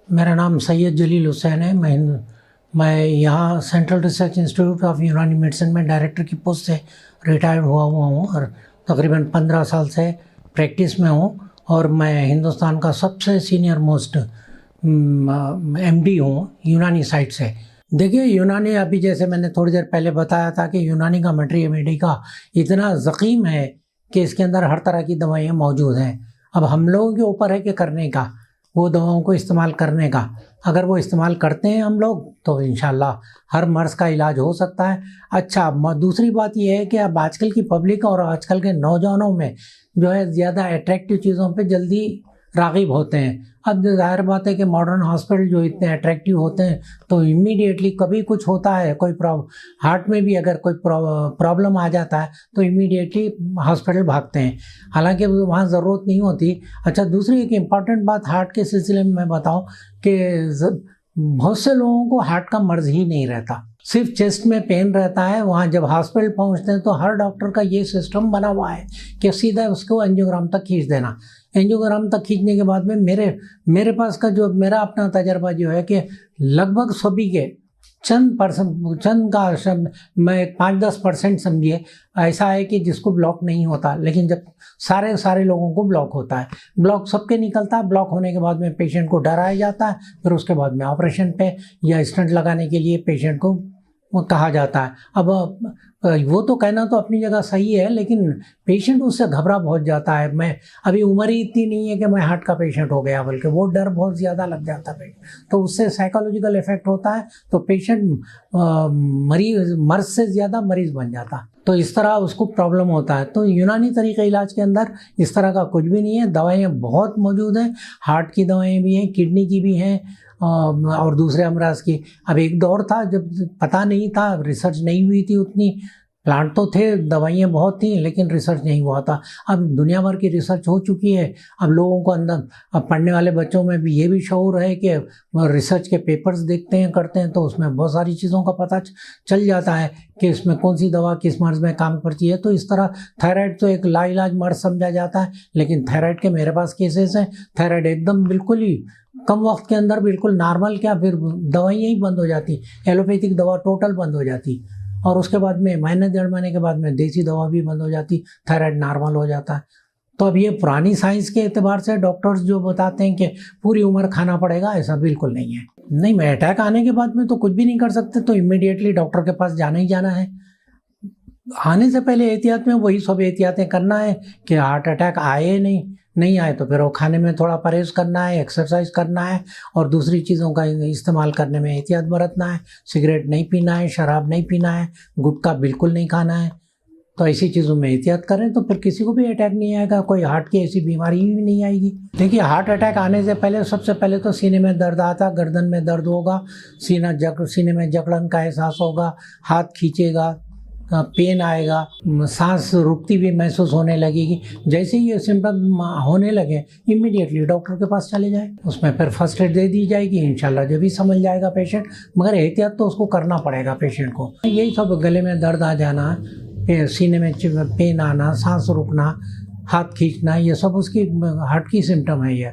मेरा नाम सैयद जलील हुसैन है। मैं यहाँ सेंट्रल रिसर्च इंस्टीट्यूट ऑफ यूनानी मेडिसिन में डायरेक्टर की पोस्ट से रिटायर्ड हुआ हूँ और तकरीबन 15 साल से प्रैक्टिस में हूँ और मैं हिंदुस्तान का सबसे सीनियर मोस्ट एमडी हूँ यूनानी साइड से। देखिए, यूनानी अभी जैसे मैंने थोड़ी देर पहले बताया था कि यूनानी का मेडिका इतना ज़ख़ीम है कि इसके अंदर हर तरह की दवाइयाँ मौजूद हैं। अब हम लोगों के ऊपर है कि करने का, वो दवाओं को इस्तेमाल करने का। अगर वो इस्तेमाल करते हैं हम लोग तो इंशाल्लाह हर मर्ज़ का इलाज हो सकता है। अच्छा, दूसरी बात ये है कि अब आजकल की पब्लिक और आजकल के नौजवानों में जो है ज़्यादा अट्रैक्टिव चीज़ों पे जल्दी राग़िब होते हैं। अब ज़ाहिर बात है कि मॉडर्न हॉस्पिटल जो इतने अट्रैक्टिव होते हैं तो इमीडिएटली कभी कुछ होता है, कोई हार्ट में भी अगर कोई प्रॉब्लम आ जाता है तो इमीडिएटली हॉस्पिटल भागते हैं, हालांकि वहाँ ज़रूरत नहीं होती। अच्छा, दूसरी एक इम्पॉर्टेंट बात हार्ट के सिलसिले में मैं बताऊँ कि बहुत से लोगों को हार्ट का मर्ज़ ही नहीं रहता, सिर्फ चेस्ट में पेन रहता है। वहाँ जब हॉस्पिटल पहुँचते हैं तो हर डॉक्टर का ये सिस्टम बना हुआ है कि सीधा उसको एंजियोग्राम तक खींच देना। एंजियोग्राम तक खींचने के बाद में मेरे पास का जो मेरा अपना तजर्बा जो है कि लगभग सभी के चंद का मैं 5-10% समझिए ऐसा है कि जिसको ब्लॉक नहीं होता, लेकिन जब सारे लोगों को ब्लॉक होता है। ब्लॉक सबके निकलता है। ब्लॉक होने के बाद में पेशेंट को डराया जाता है, फिर उसके बाद में ऑपरेशन पे या स्टंट लगाने के लिए पेशेंट को कहा जाता है। अब वो तो कहना तो अपनी जगह सही है, लेकिन पेशेंट उससे घबरा बहुत जाता है। मैं अभी उम्र ही इतनी नहीं है कि मैं हार्ट का पेशेंट हो गया, बल्कि वो डर बहुत ज़्यादा लग जाता है, तो उससे साइकोलॉजिकल इफेक्ट होता है, तो पेशेंट मर्ज़ से ज़्यादा मरीज़ बन जाता, तो इस तरह उसको प्रॉब्लम होता है। तो यूनानी तरीक़े इलाज के अंदर इस तरह का कुछ भी नहीं है। दवाइयाँ बहुत मौजूद हैं, हार्ट की दवाएँ भी हैं, किडनी की भी हैं और दूसरे अमराज की। अब एक दौर था जब पता नहीं था, रिसर्च नहीं हुई थी उतनी, प्लांट तो थे, दवाइयाँ बहुत थी, लेकिन रिसर्च नहीं हुआ था। अब दुनिया भर की रिसर्च हो चुकी है। अब लोगों को अंदर, अब पढ़ने वाले बच्चों में भी ये भी शऊर है कि रिसर्च के पेपर्स देखते हैं, करते हैं, तो उसमें बहुत सारी चीज़ों का पता चल जाता है कि इसमें कौन सी दवा किस मर्ज़ में काम करती है। तो इस तरह थायराइड तो एक लाइलाज मर्ज़ समझा जाता है, लेकिन थायराइड के मेरे पास केसेस हैं। थायराइड एकदम बिल्कुल ही कम वक्त के अंदर बिल्कुल नॉर्मल, क्या फिर दवाइयाँ ही बंद हो जाती, एलोपैथिक दवा टोटल बंद हो जाती, और उसके बाद में महीने 1.5 महीने के बाद में देसी दवा भी बंद हो जाती, थायराइड नॉर्मल हो जाता है। तो अब ये पुरानी साइंस के एतबार से डॉक्टर्स जो बताते हैं कि पूरी उम्र खाना पड़ेगा, ऐसा बिल्कुल नहीं है। नहीं, मैं अटैक आने के बाद में तो कुछ भी नहीं कर सकते, तो इमीडिएटली डॉक्टर के पास जाना ही जाना है। आने से पहले एहतियात में वही सब एहतियातें करना है कि हार्ट अटैक आए नहीं आए तो फिर वो खाने में थोड़ा परहेज़ करना है, एक्सरसाइज करना है और दूसरी चीज़ों का इस्तेमाल करने में एहतियात बरतना है। सिगरेट नहीं पीना है, शराब नहीं पीना है, गुटखा बिल्कुल नहीं खाना है। तो ऐसी चीज़ों में एहतियात करें तो फिर किसी को भी अटैक नहीं आएगा, कोई हार्ट की ऐसी बीमारी भी नहीं आएगी। देखिए, हार्ट अटैक आने से पहले सबसे पहले तो सीने में दर्द आता, गर्दन में दर्द होगा, सीने में जकड़न का एहसास होगा, हाथ खींचेगा, पेन आएगा, सांस रुकती भी महसूस होने लगेगी। जैसे ही ये सिम्टम होने लगे इमीडिएटली डॉक्टर के पास चले जाए, उसमें फिर फर्स्ट एड दे दी जाएगी, इंशाल्लाह जब भी समझ जाएगा पेशेंट। मगर एहतियात तो उसको करना पड़ेगा पेशेंट को। यही सब, गले में दर्द आ जाना, सीने में पेन आना, सांस रुकना, हाथ खींचना, ये सब उसकी हार्ट की सिम्टम है। ये